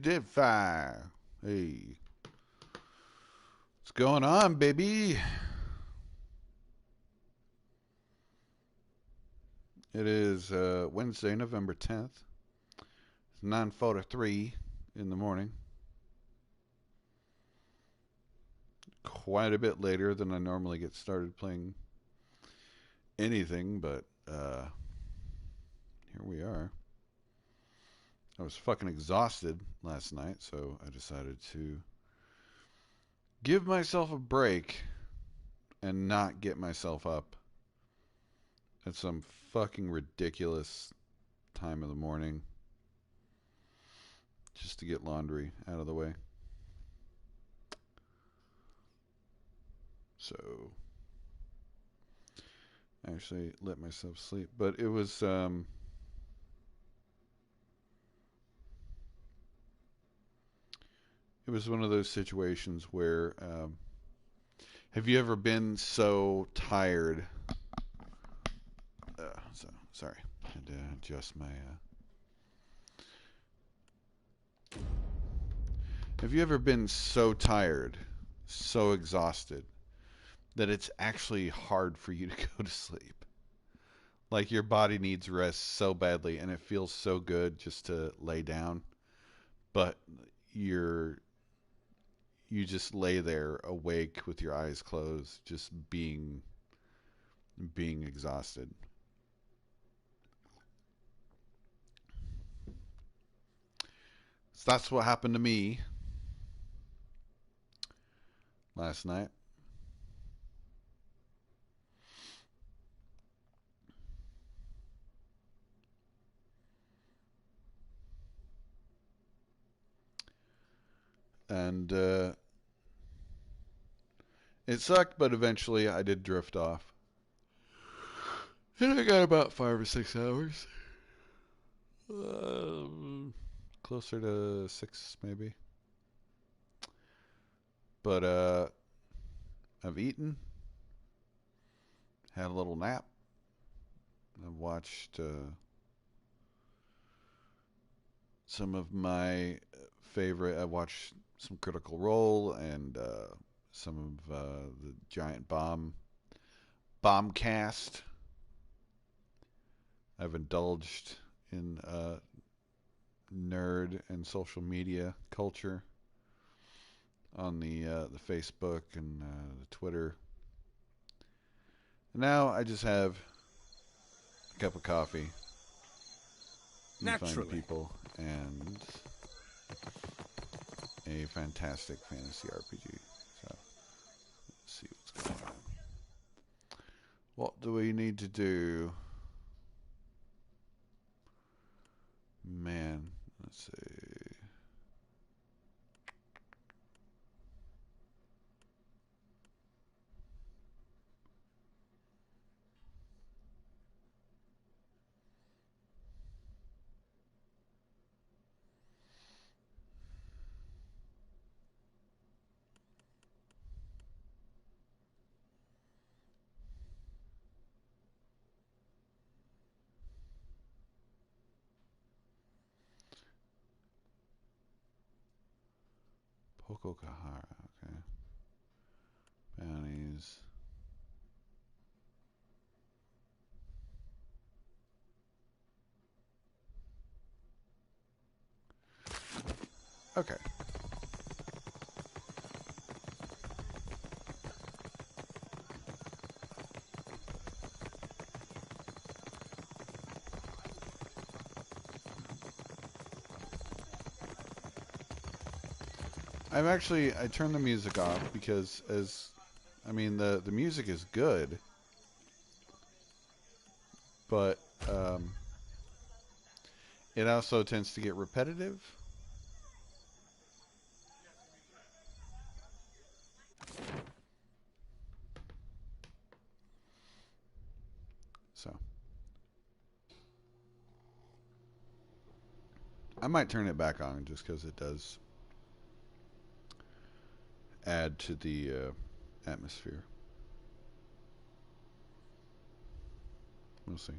Deadfire. Hey. What's going on, baby? It is Wednesday, November 10th. It's 9:43 in the morning. Quite a bit later than I normally get started playing anything, but here we are. I was fucking exhausted last night, so I decided to give myself a break and not get myself up at some fucking ridiculous time of the morning just to get laundry out of the way. So I actually let myself sleep, but it was one of those situations where have you ever been so tired? Sorry, I had to adjust my. Have you ever been so tired, so exhausted, that it's actually hard for you to go to sleep? Like your body needs rest so badly, and it feels so good just to lay down, but you're you just lay there awake with your eyes closed, just being exhausted. So that's what happened to me last night. And it sucked, but eventually I did drift off. And I got about 5 or 6 hours. Closer to 6, maybe. But I've eaten, had a little nap. I've watched some of my favorite. I watched some Critical Role and some of the Giant Bombcast. I've indulged in nerd and social media culture on the Facebook and the Twitter. And now I just have a cup of coffee, me finding Naturally. people, and a fantastic fantasy RPG. So let's see what's going on. What do we need to do? Man, let's see. Poco Kahara, okay. Bounties. Okay. I turned the music off because the music is good, but it also tends to get repetitive. So I might turn it back on just because it does add to the atmosphere. We'll see.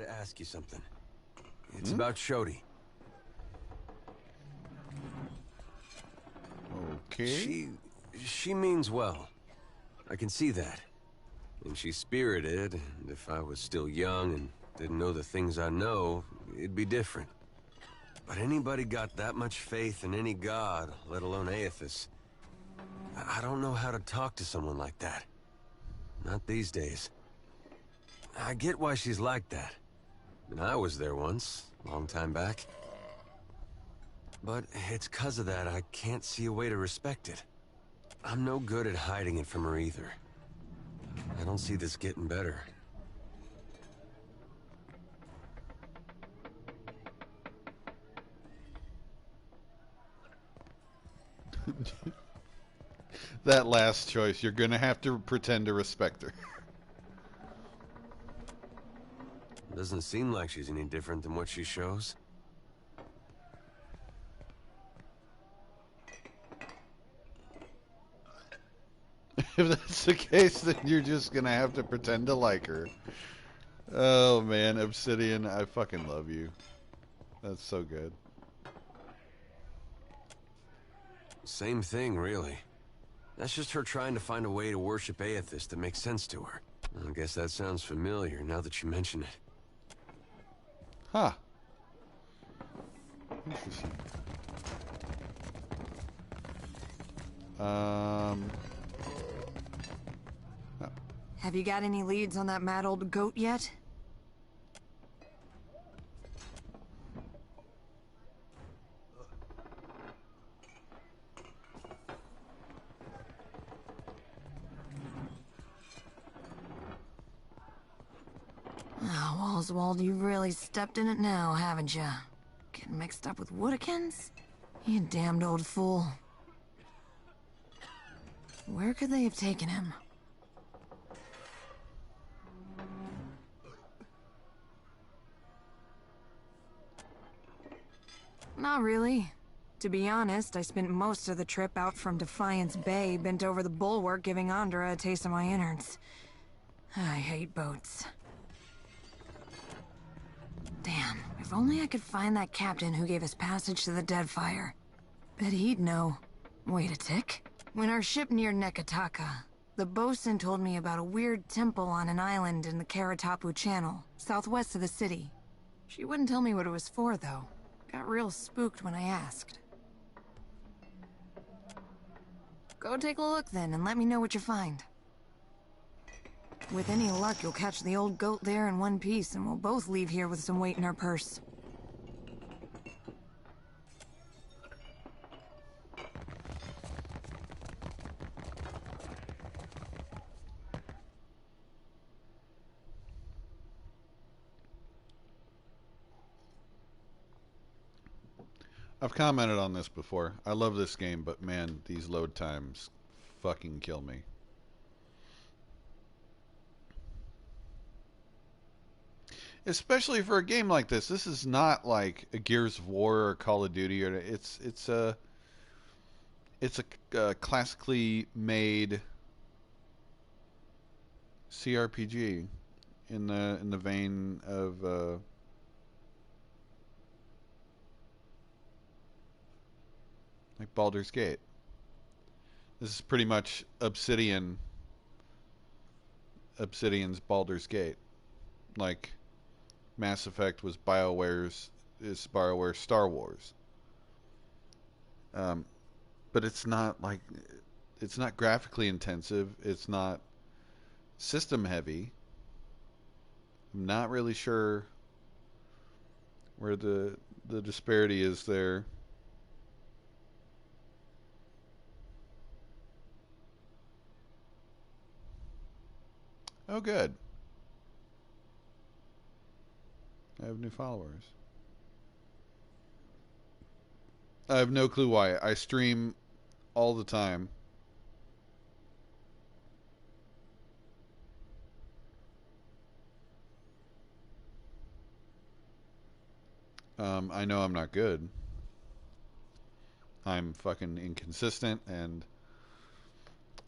to ask you something. It's Hmm? about Shodi. Okay. She means well. I can see that. And she's spirited, and if I was still young and didn't know the things I know, it'd be different. But anybody got that much faith in any god, let alone Aethys? I don't know how to talk to someone like that. Not these days. I get why she's like that. And I was there once, long time back. But it's 'cause of that I can't see a way to respect it. I'm no good at hiding it from her either. I don't see this getting better. That last choice, you're gonna have to pretend to respect her. Doesn't seem like she's any different than what she shows. If that's the case, then you're just gonna have to pretend to like her. Oh man, Obsidian, I fucking love you. That's so good. Same thing, really. That's just her trying to find a way to worship Aethys that makes sense to her. I guess that sounds familiar now that you mention it. Huh. Interesting. Um. Have you got any leads on that mad old goat yet? Oh, Oswald, you've really stepped in it now, haven't you? Getting mixed up with Woodikins? You damned old fool. Where could they have taken him? Not really. To be honest, I spent most of the trip out from Defiance Bay bent over the bulwark giving Andra a taste of my innards. I hate boats. Damn, if only I could find that captain who gave us passage to the Deadfire. Bet he'd know. Wait a tick. When our ship neared Nekataka, the bosun told me about a weird temple on an island in the Karatapu Channel, southwest of the city. She wouldn't tell me what it was for, though. Got real spooked when I asked. Go take a look then, and let me know what you find. With any luck, you'll catch the old goat there in one piece, and we'll both leave here with some weight in our purse. I've commented on this before. I love this game, but man, these load times fucking kill me. Especially for a game like this. This is not like a Gears of War or Call of Duty, or it's a classically made CRPG in the vein of like Baldur's Gate. This is pretty much Obsidian's Baldur's Gate. Like Mass Effect was BioWare's Star Wars. Um, but it's not graphically intensive. It's not system heavy. I'm not really sure where the disparity is there. Oh, good. I have new followers. I have no clue why. I stream all the time. I know I'm not good. I'm fucking inconsistent, and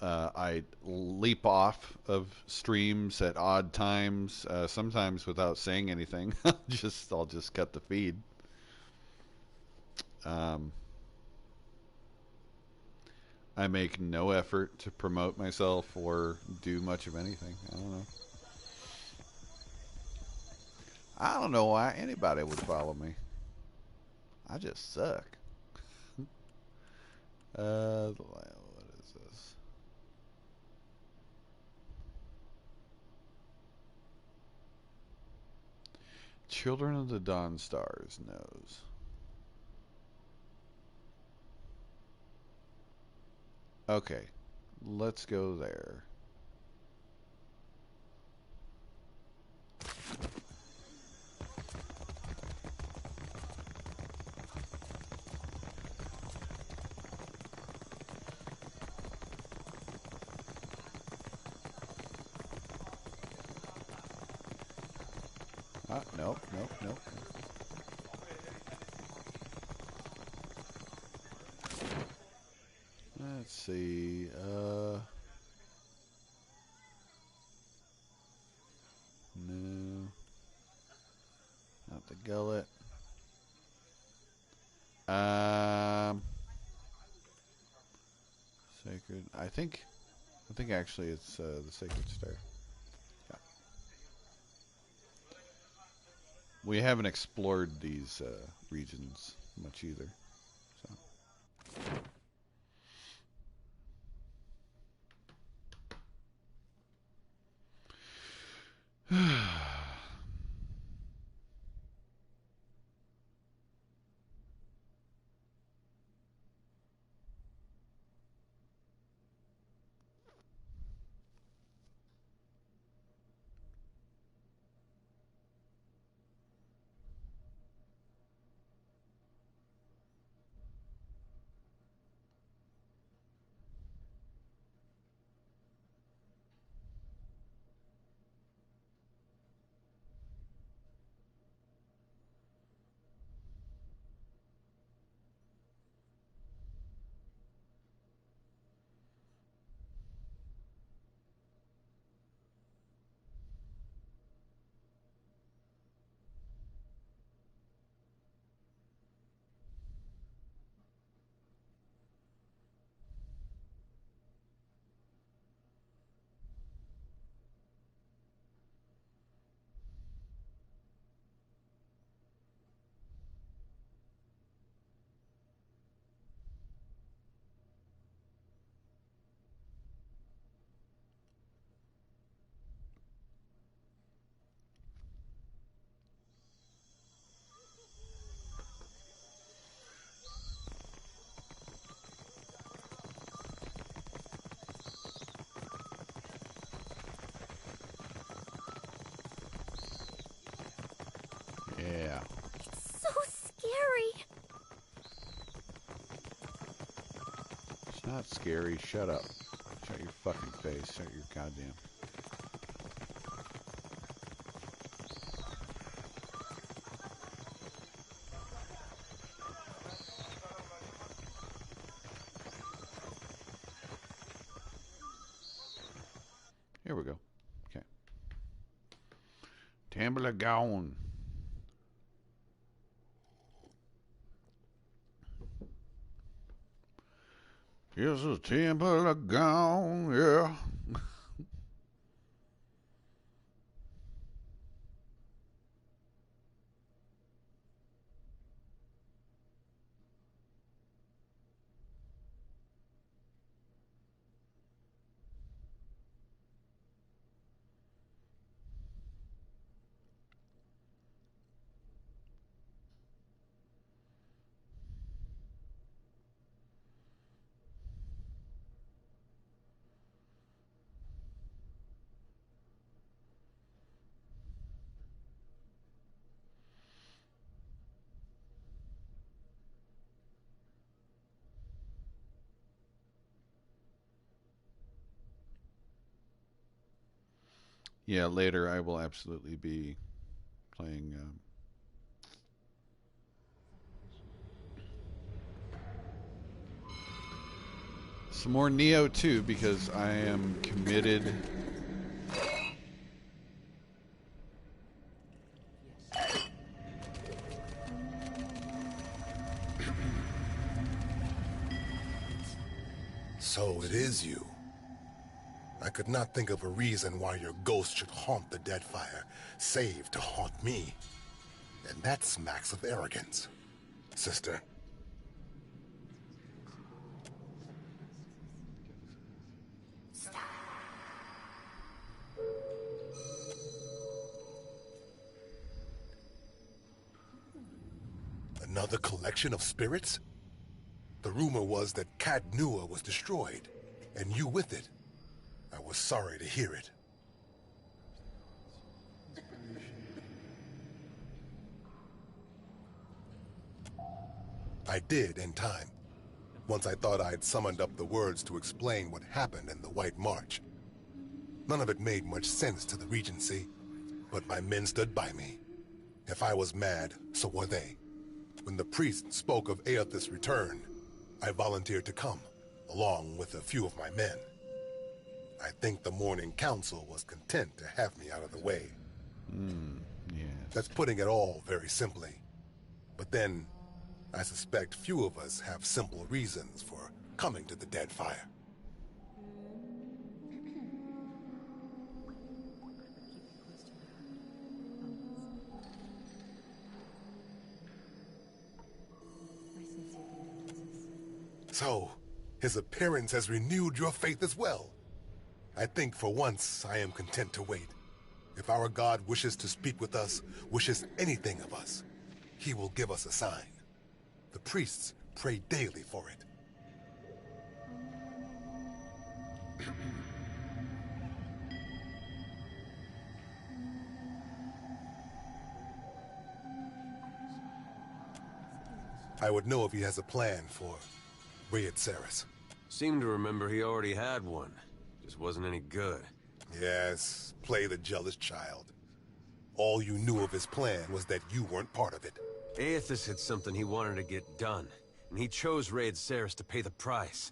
I leap off of streams at odd times, sometimes without saying anything. I'll just cut the feed. Um, I make no effort to promote myself or do much of anything. I don't know. I don't know why anybody would follow me. I just suck. What is this? Children of the Dawn Stars knows. Okay, let's go there. Nope, nope, nope. Let's see. No, not the gullet. Um, sacred. I think actually it's the sacred star. Yeah. We haven't explored these regions much either. So. Yeah. It's so scary. It's not scary. Shut up. Shut your fucking face. Shut your goddamn. Here we go. Okay. Temple of Gone. Here's the Temple of Gone, yeah. Yeah, later I will absolutely be playing Some more Neo 2 because I am committed. So it is you. I could not think of a reason why your ghost should haunt the Deadfire, save to haunt me. And that smacks of arrogance, sister. Another collection of spirits? The rumor was that Cat Nua was destroyed, and you with it. I was sorry to hear it. I did in time, once I thought I'd summoned up the words to explain what happened in the White March. None of it made much sense to the Regency, but my men stood by me. If I was mad, so were they. When the priest spoke of Aethys' return, I volunteered to come, along with a few of my men. I think the Morning Council was content to have me out of the way. Yeah. That's putting it all very simply. But then, I suspect few of us have simple reasons for coming to the Deadfire. So, his appearance has renewed your faith as well. I think for once I am content to wait. If our God wishes to speak with us, wishes anything of us, he will give us a sign. The priests pray daily for it. I would know if he has a plan for Saris. Seemed to remember he already had one. Just wasn't any good. Yes, play the jealous child. All you knew of his plan was that you weren't part of it. Aethys had something he wanted to get done, and he chose Saris to pay the price.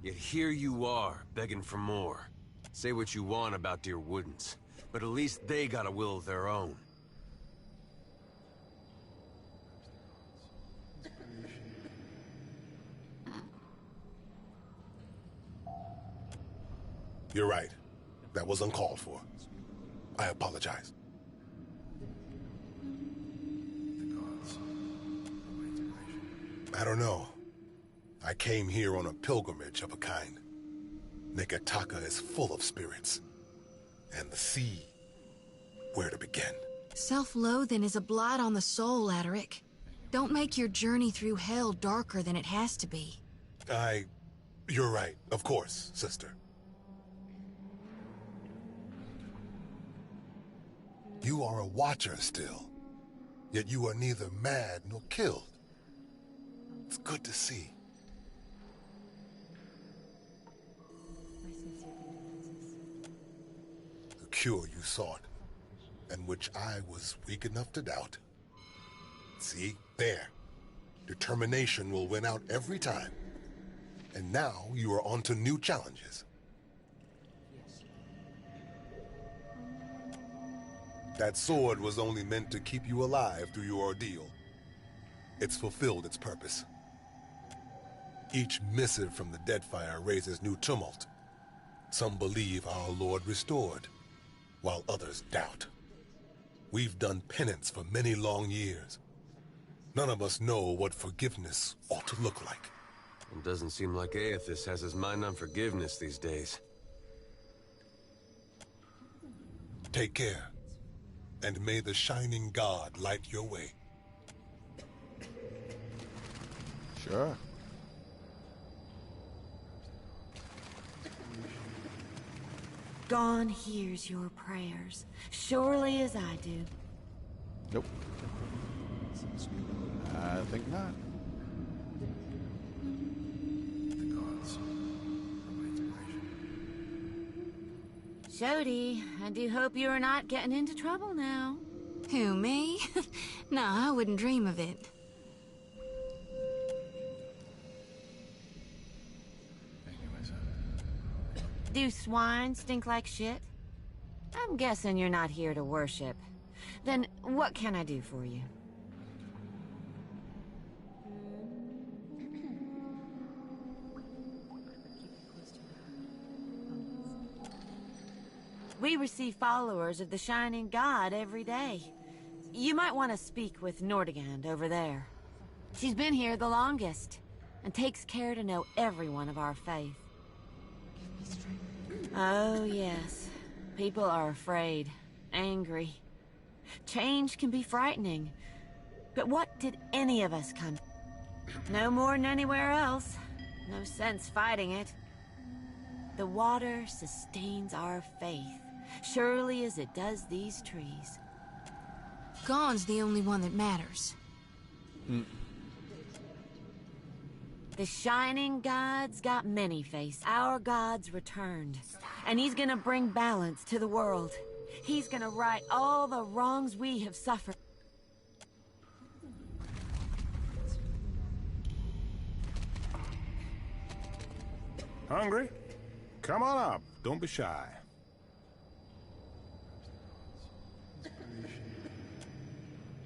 Yet here you are, begging for more. Say what you want about dear Woodens, but at least they got a will of their own. You're right. That was uncalled for. I apologize. I don't know. I came here on a pilgrimage of a kind. Nekataka is full of spirits. And the sea, where to begin? Self-loathing is a blight on the soul, Adaric. Don't make your journey through hell darker than it has to be. You're right, of course, sister. You are a watcher still, yet you are neither mad nor killed. It's good to see. The cure you sought, and which I was weak enough to doubt. See, there. Determination will win out every time. And now you are on to new challenges. That sword was only meant to keep you alive through your ordeal. It's fulfilled its purpose. Each missive from the Deadfire raises new tumult. Some believe our Lord restored, while others doubt. We've done penance for many long years. None of us know what forgiveness ought to look like. It doesn't seem like Aethys has his mind on forgiveness these days. Take care. And may the Shining God light your way. Sure. Dawn hears your prayers, surely as I do. Nope. I think not. Jody, I do hope you are not getting into trouble now. Who, me? No, I wouldn't dream of it. Do swine stink like shit? I'm guessing you're not here to worship. Then what can I do for you? We receive followers of the Shining God every day. You might want to speak with Nordegand over there. She's been here the longest, and takes care to know everyone of our faith. Oh, yes. People are afraid, angry. Change can be frightening. But what did any of us come? No more than anywhere else. No sense fighting it. The water sustains our faith, surely as it does these trees. Gone's the only one that matters. The Shining God's got many faces. Our God's returned, and he's gonna bring balance to the world. He's gonna right all the wrongs we have suffered. Hungry? Come on up. Don't be shy.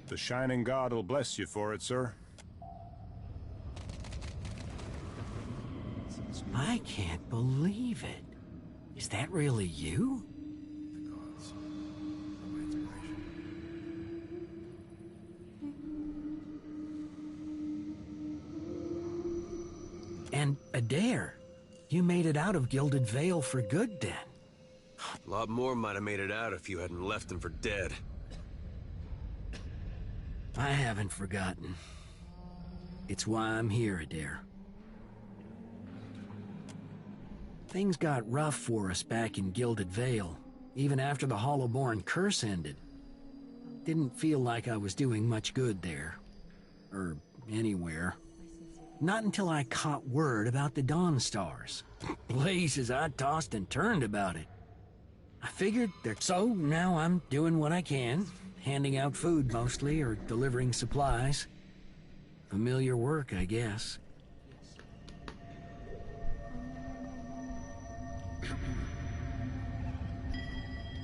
The Shining God will bless you for it, sir. I can't believe it. Is that really you? And Adair, you made it out of Gilded Vale for good then. A lot more might have made it out if you hadn't left him for dead. I haven't forgotten. It's why I'm here, Adair. Things got rough for us back in Gilded Vale, even after the Hollowborn curse ended. Didn't feel like I was doing much good there. Or anywhere. Not until I caught word about the Dawn Stars. Blazes, I tossed and turned about it. I figured that, so now I'm doing what I can. Handing out food mostly, or delivering supplies. Familiar work, I guess.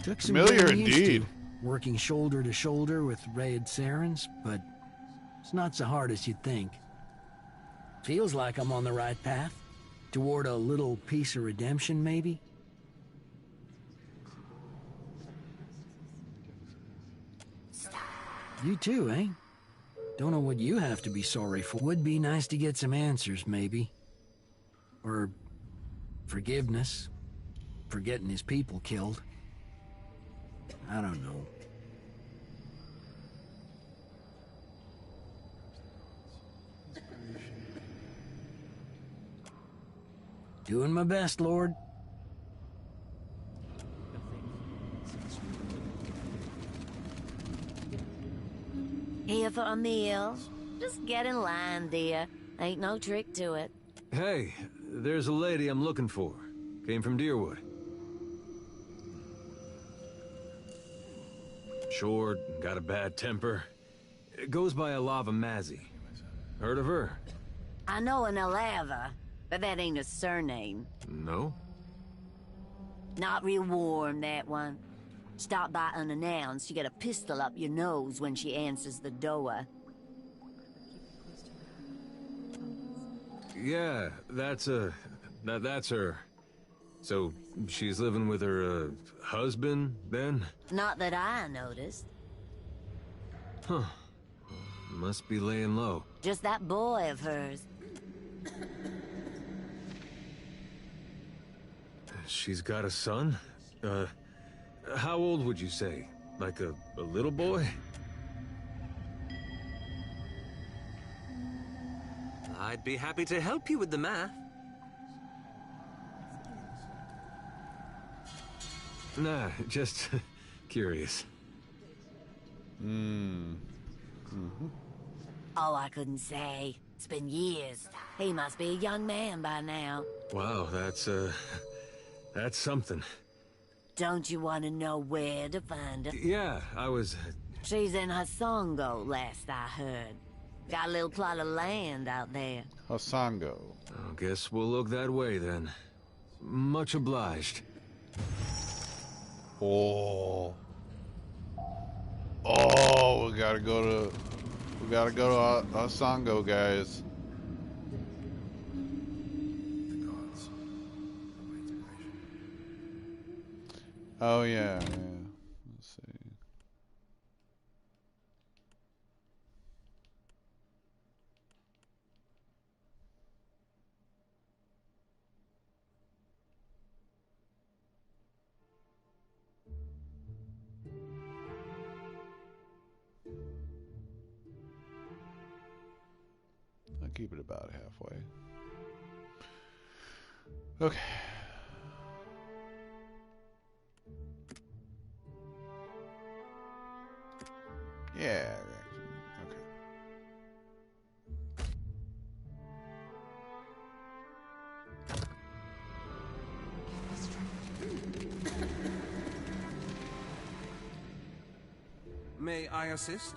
Took some Familiar getting used indeed. to, working shoulder to shoulder with Raid Sarens, but it's not so hard as you'd think. Feels like I'm on the right path. Toward a little piece of redemption, maybe? You too, eh? Don't know what you have to be sorry for. Would be nice to get some answers, maybe. Or forgiveness for getting his people killed. I don't know. Doing my best, Lord. Here for a meal? Just get in line, dear. Ain't no trick to it. Hey, there's a lady I'm looking for. Came from Deerwood. Short, got a bad temper. Goes by Alava Mazzy. Heard of her? I know an Alava, but that ain't a surname. No? Not real warm, that one. Stop by unannounced, you get a pistol up your nose when she answers the door. Yeah, that's her. So, she's living with her, husband, then? Not that I noticed. Huh. Must be laying low. Just that boy of hers. She's got a son? How old would you say? Like a little boy? I'd be happy to help you with the math. Nah, just curious. Oh, I couldn't say. It's been years. He must be a young man by now. Wow, that's something. Don't you want to know where to find her? Yeah, I was... She's in Hasongo, last I heard. Got a little plot of land out there. Hasango. I guess we'll look that way then. Much obliged. Oh. We gotta go to Asango, guys. The gods. My inspiration. Oh yeah. Let's see. I'll keep it about halfway. Okay. Yeah. Okay. May I assist?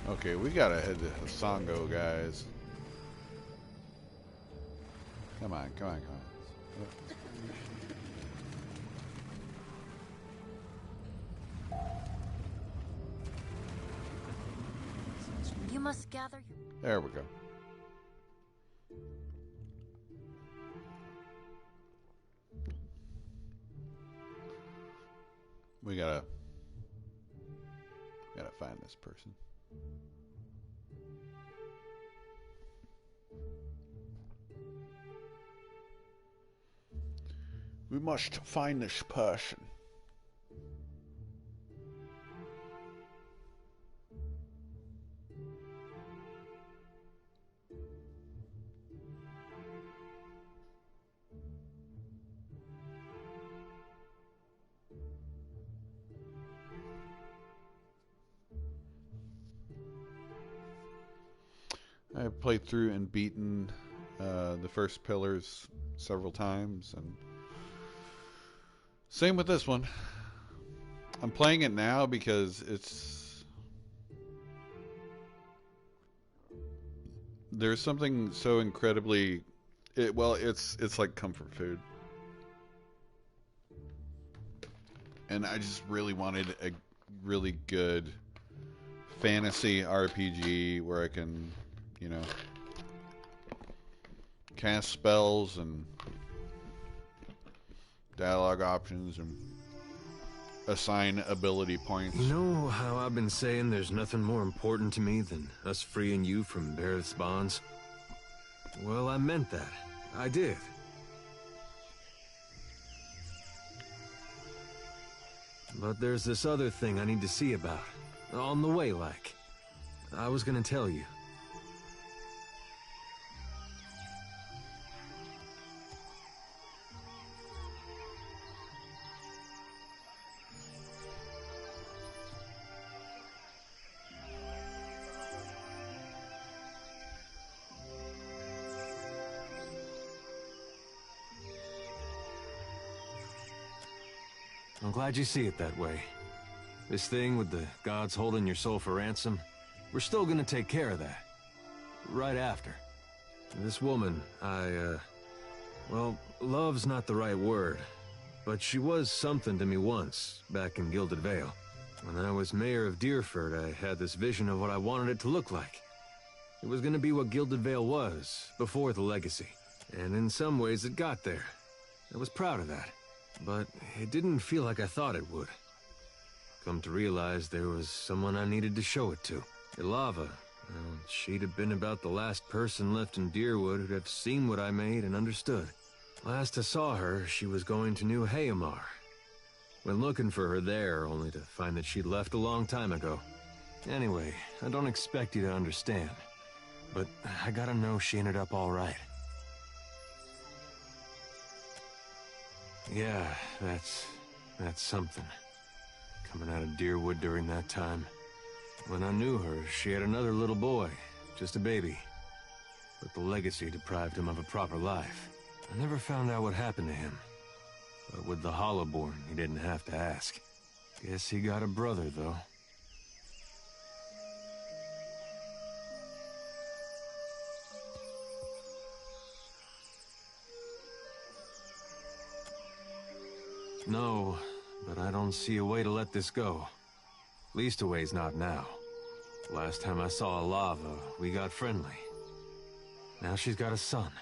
Okay, we gotta head to Hasango, guys. Come on. You must gather your... There we go. We gotta find this person. We must find this person. I've played through and beaten the first pillars several times, and same with this one. I'm playing it now because there's something so incredibly it's like comfort food. And I just really wanted a really good fantasy RPG where I can, cast spells and dialogue options and assign ability points. You know how I've been saying there's nothing more important to me than us freeing you from Barrett's bonds? Well, I meant that. I did. But there's this other thing I need to see about. On the way, like. I was gonna tell you. I'm glad you see it that way. This thing with the gods holding your soul for ransom, we're still gonna take care of that. Right after. This woman, well, love's not the right word, but she was something to me once, back in Gilded Vale. When I was mayor of Deerford, I had this vision of what I wanted it to look like. It was gonna be what Gilded Vale was, before the legacy. And in some ways it got there. I was proud of that. But it didn't feel like I thought it would. Come to realize there was someone I needed to show it to. Ilava. Well, she'd have been about the last person left in Deerwood who'd have seen what I made and understood. Last I saw her, she was going to New Hayamar. Went looking for her there, only to find that she'd left a long time ago. Anyway, I don't expect you to understand. but I gotta know she ended up all right. Yeah, that's something. Coming out of Deerwood during that time. When I knew her, she had another little boy, just a baby. But the legacy deprived him of a proper life. I never found out what happened to him. But with the Hollowborn, he didn't have to ask. Guess he got a brother, though. No, but I don't see a way to let this go. Least a way's not now. Last time I saw Lava, we got friendly. Now she's got a son.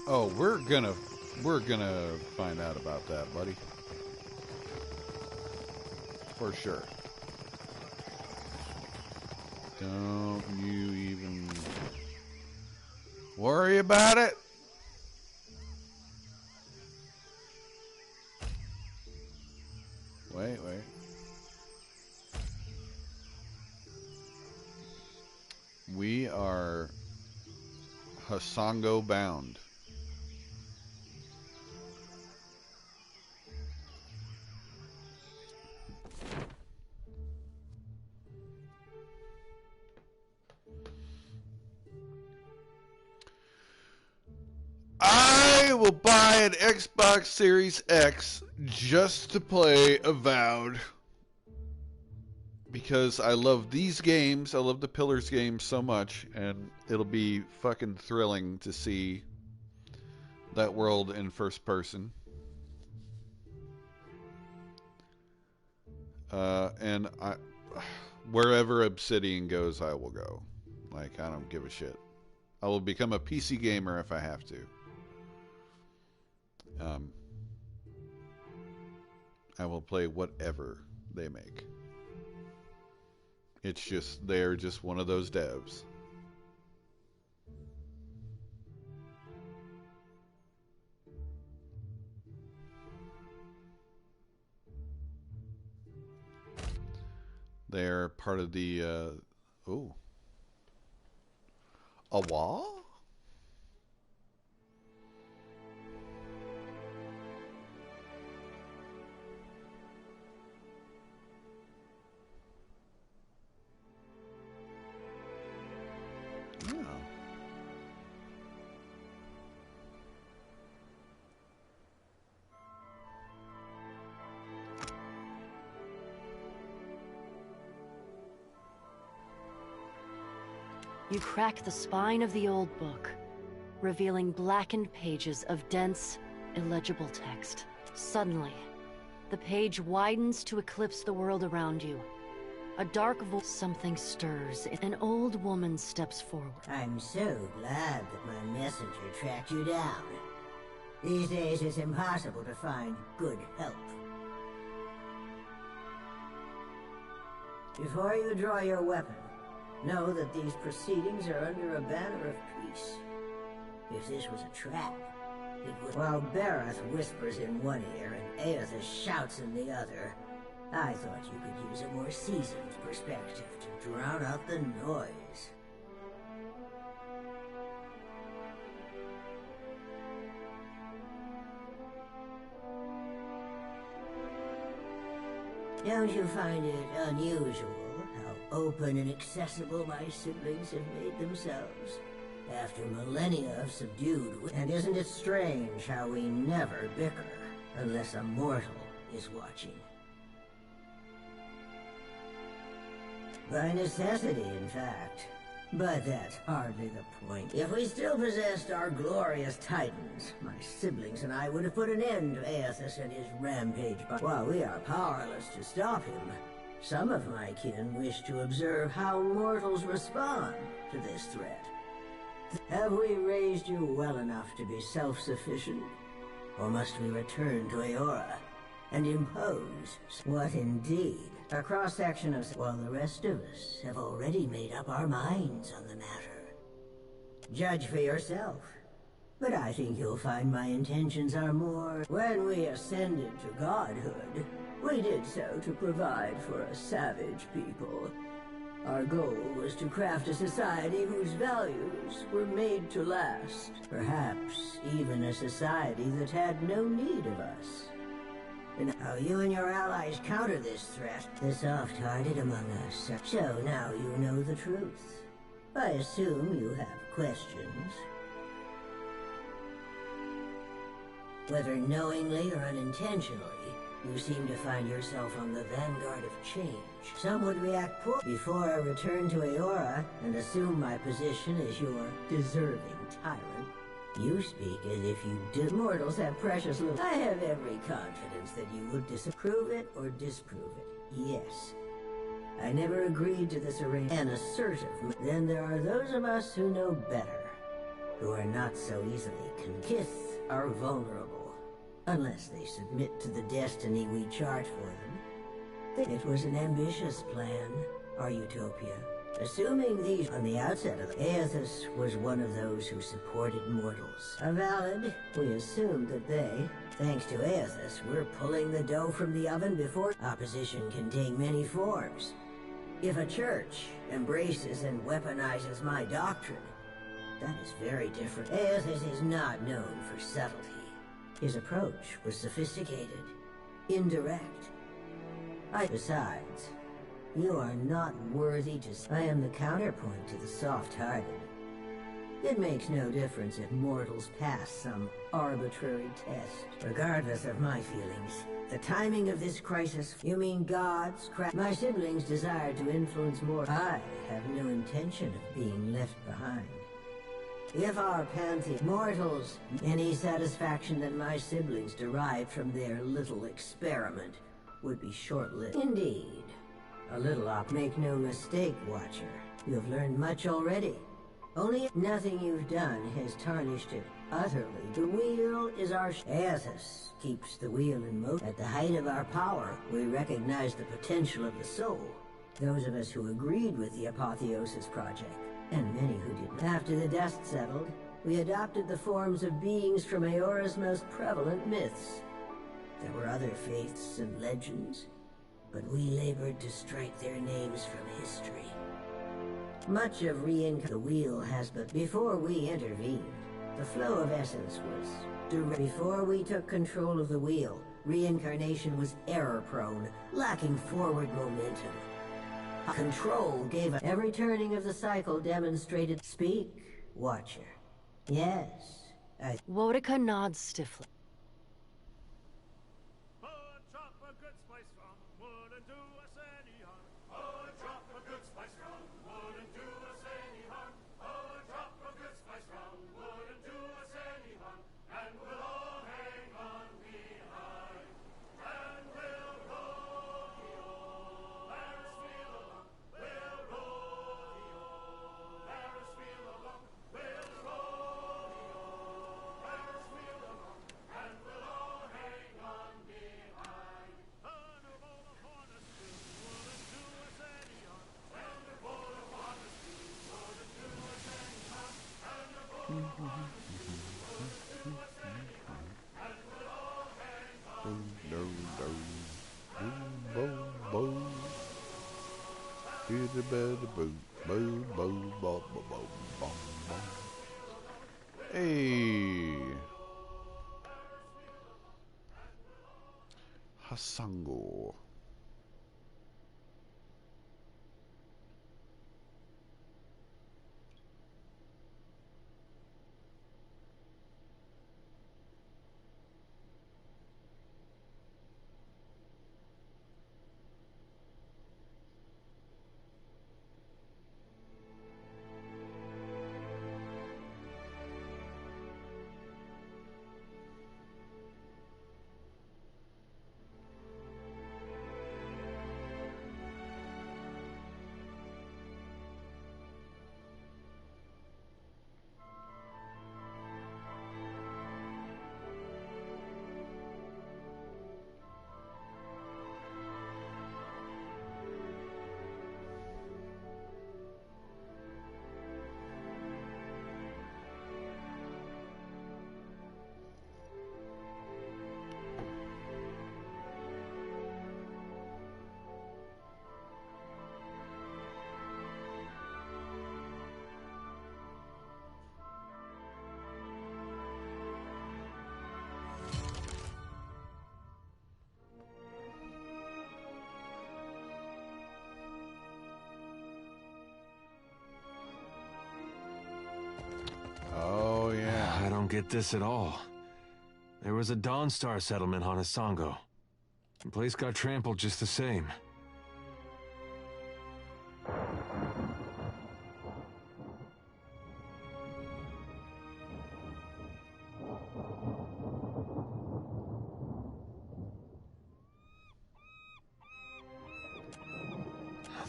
Oh, we're gonna find out about that, buddy. For sure. Don't you even worry about it. Wait. We are Hasango bound. I will buy an Xbox Series X just to play Avowed. Because I love these games, I love the Pillars games so much, and it'll be fucking thrilling to see that world in first person. And wherever Obsidian goes, I will go. Like, I don't give a shit. I will become a PC gamer if I have to. I will play whatever they make. It's just, they're just one of those devs. They're part of the, a wall? You crack the spine of the old book, revealing blackened pages of dense, illegible text. Suddenly, the page widens to eclipse the world around you. A dark voice, something stirs. An old woman steps forward. I'm so glad that my messenger tracked you down. These days it's impossible to find good help. Before you draw your weapon, know that these proceedings are under a banner of peace. If this was a trap, it would... While Bareth whispers in one ear and Aethys shouts in the other, I thought you could use a more seasoned perspective to drown out the noise. Don't you find it unusual how open and accessible my siblings have made themselves? After millennia of subdued... And isn't it strange how we never bicker unless a mortal is watching? By necessity, in fact. But that's hardly the point. If we still possessed our glorious titans, my siblings and I would have put an end to Aethys and his rampage. But while we are powerless to stop him, some of my kin wish to observe how mortals respond to this threat. Have we raised you well enough to be self-sufficient? Or must we return to Eora and impose what indeed? A cross-section of... While the rest of us have already made up our minds on the matter. Judge for yourself. But I think you'll find my intentions are more... When we ascended to godhood, we did so to provide for a savage people. Our goal was to craft a society whose values were made to last. Perhaps even a society that had no need of us. And how you and your allies counter this threat, the soft-hearted among us. So now you know the truth. I assume you have questions. Whether knowingly or unintentionally, you seem to find yourself on the vanguard of change. Some would react poor before I return to Aora and assume my position as your deserving tyrant. You speak as if you did. Mortals have precious little. I have every confidence that you would disapprove it or disprove it. Yes. I never agreed to this arrangement. An assertive. Then there are those of us who know better, who are not so easily Kith are vulnerable, unless they submit to the destiny we chart for them. It was an ambitious plan, our utopia. Assuming these on the outset of Aethys was one of those who supported mortals. A valid, we assumed that they, thanks to Aethys, were pulling the dough from the oven before. Opposition can take many forms. If a church embraces and weaponizes my doctrine, that is very different. Aethys is not known for subtlety. His approach was sophisticated, indirect. Besides, you are not worthy to... I am the counterpoint to the soft-hearted. It makes no difference if mortals pass some arbitrary test. Regardless of my feelings, the timing of this crisis... You mean gods, my siblings desire to influence more. I have no intention of being left behind. If our pantheon mortals, any satisfaction that my siblings derived from their little experiment would be short-lived. Indeed. A little make no mistake, Watcher. You have learned much already. Only nothing you've done has tarnished it utterly. The wheel is our... Aethys keeps the wheel in motion. At the height of our power, we recognize the potential of the soul. Those of us who agreed with the Apotheosis Project, and many who didn't. After the dust settled, we adopted the forms of beings from Aeora's most prevalent myths. There were other faiths and legends, but we labored to strike their names from history. Much of the wheel has but before we intervened, the flow of essence was direct. Before we took control of the wheel, reincarnation was error-prone, lacking forward momentum. Control gave us every turning of the cycle demonstrated. Speak, Watcher. Yes, Wotica nods stiffly. Hey, Hasango. get this at all. There was a Dawnstar settlement on Isongo. The place got trampled just the same.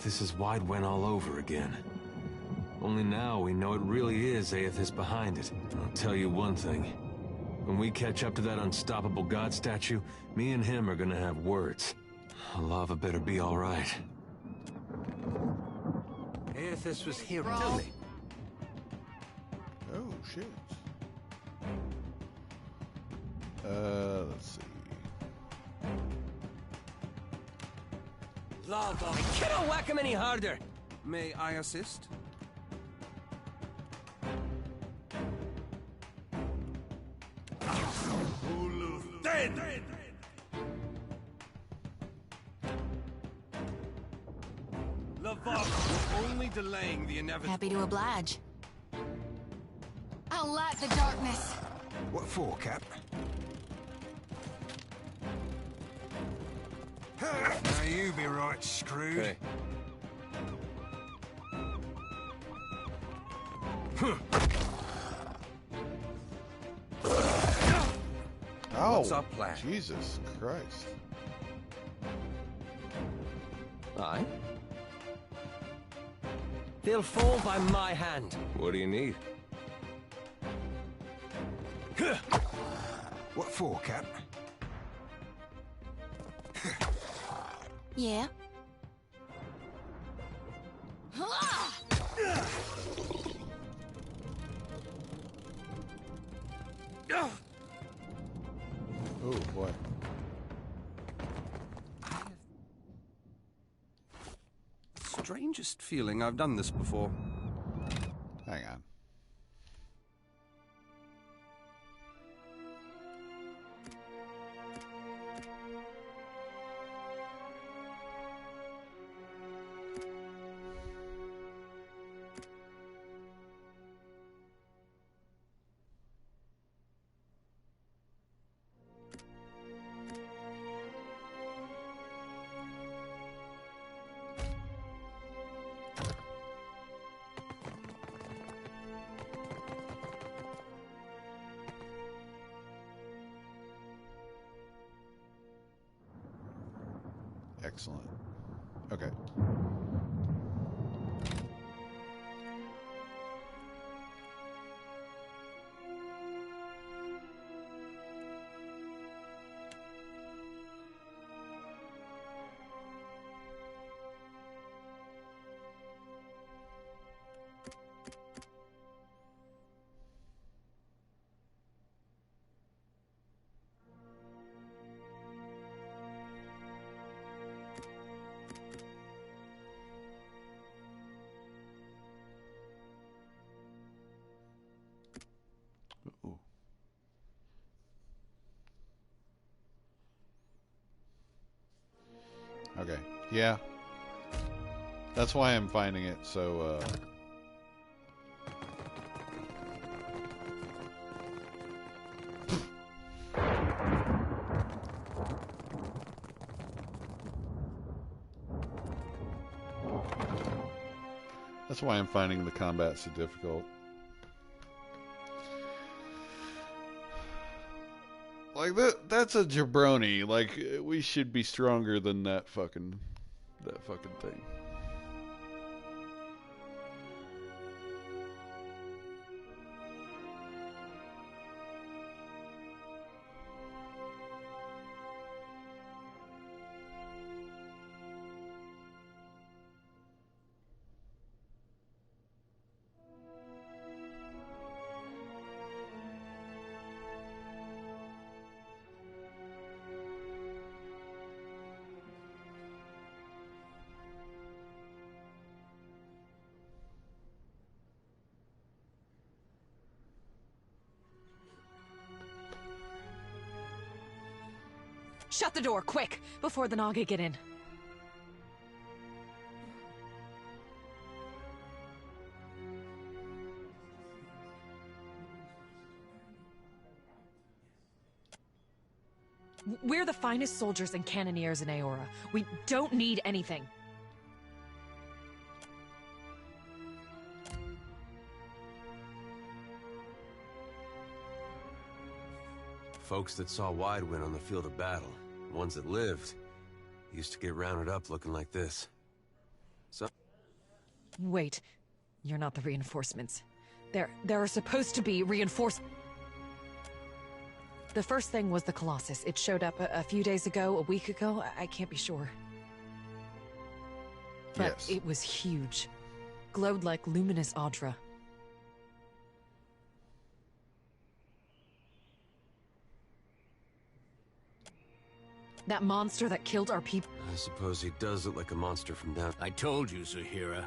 This is Wide all over again. Only now we know it really is Aethys behind it. I'll tell you one thing. When we catch up to that unstoppable god statue, me and him are gonna have words. Lava better be alright. Aethys was here, tell me. Oh, shit. Let's see. Lava! I cannot whack him any harder! May I assist? Dead! Lava, you're only delaying the inevitable. Happy to oblige. I'll light the darkness. What for, Cap? Now you be right screwed. Hey. Oh, What's our plan? Jesus Christ. Aye? They'll fall by my hand. What do you need? What for, Cap? Yeah? Oh, boy. Strangest feeling I've done this before. Hang on. Excellent. Okay. Ooh. Okay. Yeah. That's why I'm finding it so, that's why I'm finding the combat so difficult. Like, that's a jabroni. Like, we should be stronger than that fucking thing. Shut the door, quick, before the Naga get in. We're the finest soldiers and cannoneers in Aora. We don't need anything. Folks that saw Widewind on the field of battle, the ones that lived, used to get rounded up looking like this. So... Wait, you're not the reinforcements. There are supposed to be reinforcements. The first thing was the Colossus. It showed up a few days ago, a week ago. I can't be sure. But yes. It was huge. Glowed like luminous Audra. That monster that killed our people. I suppose he does look like a monster from down... I told you, Zahira.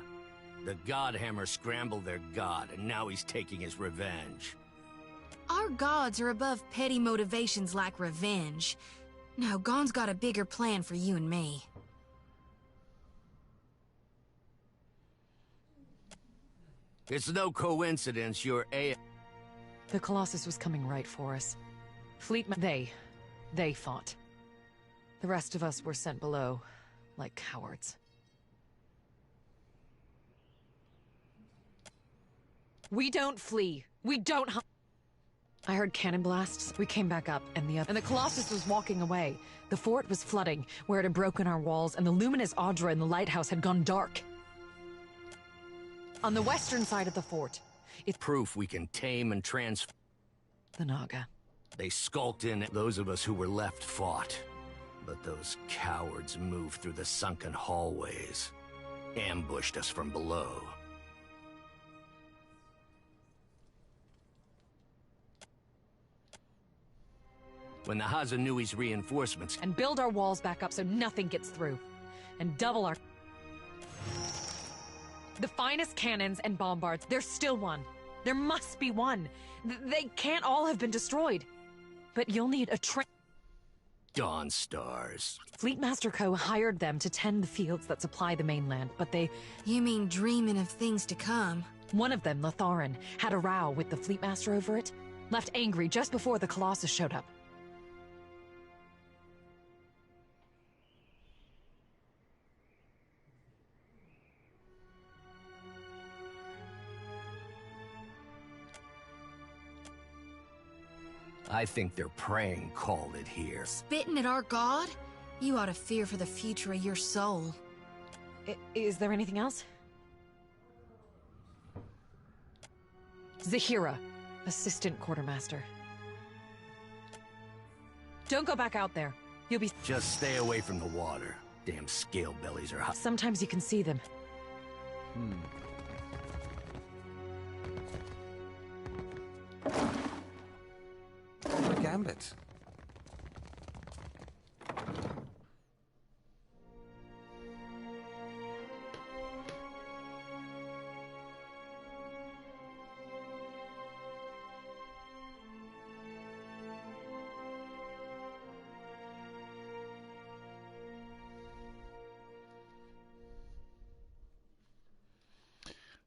The Godhammer scrambled their god, and now he's taking his revenge. Our gods are above petty motivations like revenge. No, Gon's got a bigger plan for you and me. It's no coincidence you're The Colossus was coming right for us. They fought. The rest of us were sent below, like cowards. We don't flee. We don't I heard cannon blasts. We came back up, and the Colossus was walking away. The fort was flooding, where it had broken our walls, and the luminous Audra in the lighthouse had gone dark. On the western side of the fort, it's proof we can tame and transform the Naga. They skulked in. Those of us who were left fought. But those cowards moved through the sunken hallways, ambushed us from below. When the Hazanui's reinforcements... And build our walls back up so nothing gets through. And double our... The finest cannons and bombards, there's still one. There must be one. They can't all have been destroyed. But you'll need a train... Dawn Stars. Fleetmaster Co. hired them to tend the fields that supply the mainland, but they... You mean dreaming of things to come? One of them, Latharan, had a row with the Fleetmaster over it. Left angry just before the Colossus showed up. I think their praying called it here. Spitting at our god? You ought to fear for the future of your soul. Is there anything else? Zahira, assistant quartermaster. Don't go back out there. You'll be... Just stay away from the water. Damn scale bellies are hot. Sometimes you can see them. The gambit.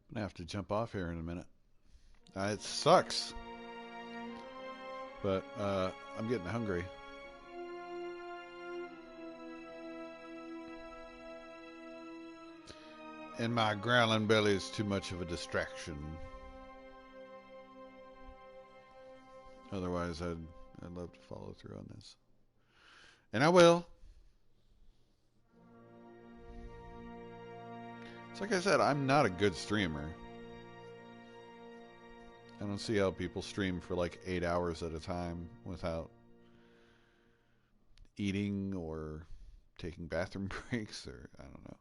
I'm gonna have to jump off here in a minute. It sucks, but I'm getting hungry. And my growling belly is too much of a distraction. Otherwise, I'd love to follow through on this, and I will. It's like I said, I'm not a good streamer. I don't see how people stream for like 8 hours at a time without eating or taking bathroom breaks, or I don't know.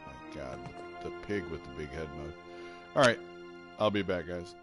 My God, the pig with the big head mode. All right, I'll be back, guys.